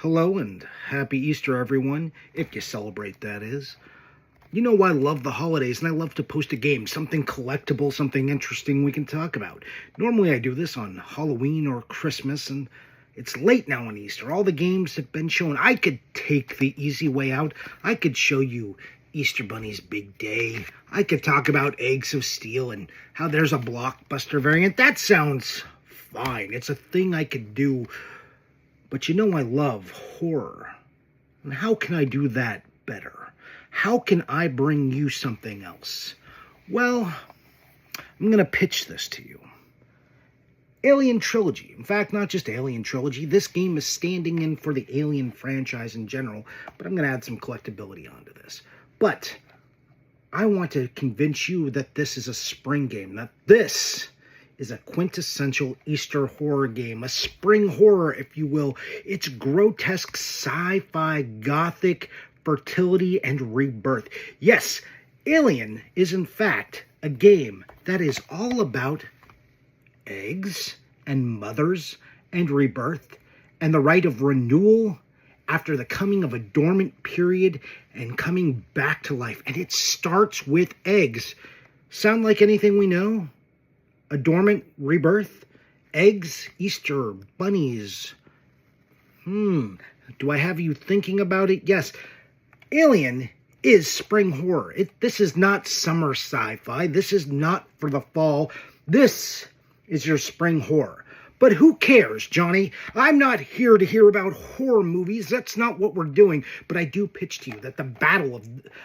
Hello and happy Easter, everyone, if you celebrate, that is. You know, I love the holidays and I love to post a game, something collectible, something interesting we can talk about. Normally I do this on Halloween or Christmas, and it's late now on Easter. All the games have been shown. I could take the easy way out. I could show you Easter Bunny's Big Day. I could talk about Eggs of Steel and how there's a blockbuster variant. That sounds fine. It's a thing I could do. But you know I love horror. And how can I do that better? How can I bring you something else? Well, I'm going to pitch this to you. Alien Trilogy. In fact, not just Alien Trilogy. This game is standing in for the Alien franchise in general, but I'm going to add some collectability onto this. But I want to convince you that this is a spring game, that this is a quintessential Easter horror game, a spring horror, if you will. It's grotesque sci-fi, gothic, fertility, and rebirth. Yes, Alien is in fact a game that is all about eggs and mothers and rebirth and the rite of renewal after the coming of a dormant period and coming back to life. And it starts with eggs. Sound like anything we know? A dormant rebirth? Eggs? Easter bunnies? Do I have you thinking about it? Yes. Alien is spring horror. This is not summer sci-fi. This is not for the fall. This is your spring horror. But who cares, Johnny? I'm not here to hear about horror movies. That's not what we're doing. But I do pitch to you that the battle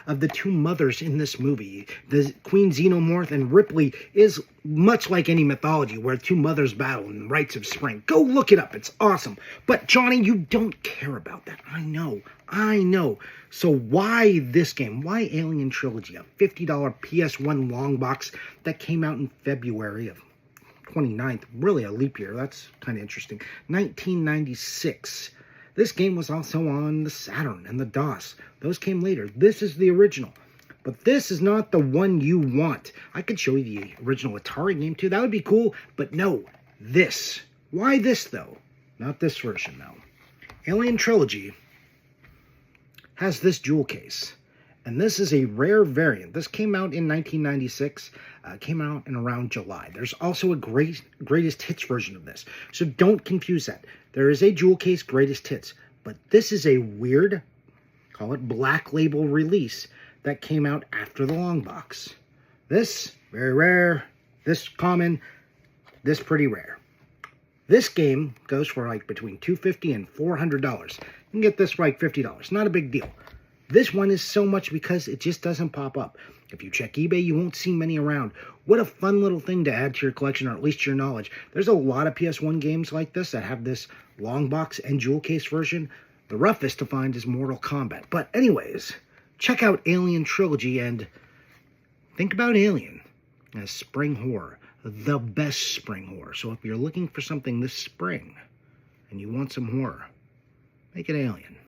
of the two mothers in this movie, the Queen Xenomorph and Ripley, is much like any mythology where two mothers battle in rites of spring. Go look it up. It's awesome. But Johnny, you don't care about that. I know. So why this game? Why Alien Trilogy? A $50 PS1 long box that came out in February of 29th, really a leap year. That's kind of interesting. 1996. This game was also on the Saturn and the DOS. Those came later. This is the original. But this is not the one you want. I could show you the original Atari game too. That would be cool. But no, this. Why this though? Not this version though. Alien Trilogy has this jewel case. And this is a rare variant. This came out in 1996, came out in around July. There's also a greatest hits version of this. So don't confuse that. There is a jewel case greatest hits, but this is a weird, call it black label release that came out after the long box. This, very rare. This common. This pretty rare. This game goes for like between $250 and $400. You can get this for like $50. Not a big deal. This one is so much because it just doesn't pop up. If you check eBay, you won't see many around. What a fun little thing to add to your collection, or at least your knowledge. There's a lot of PS1 games like this that have this long box and jewel case version. The roughest to find is Mortal Kombat. But anyways, check out Alien Trilogy and think about Alien as spring horror. The best spring horror. So if you're looking for something this spring and you want some horror, make it Alien.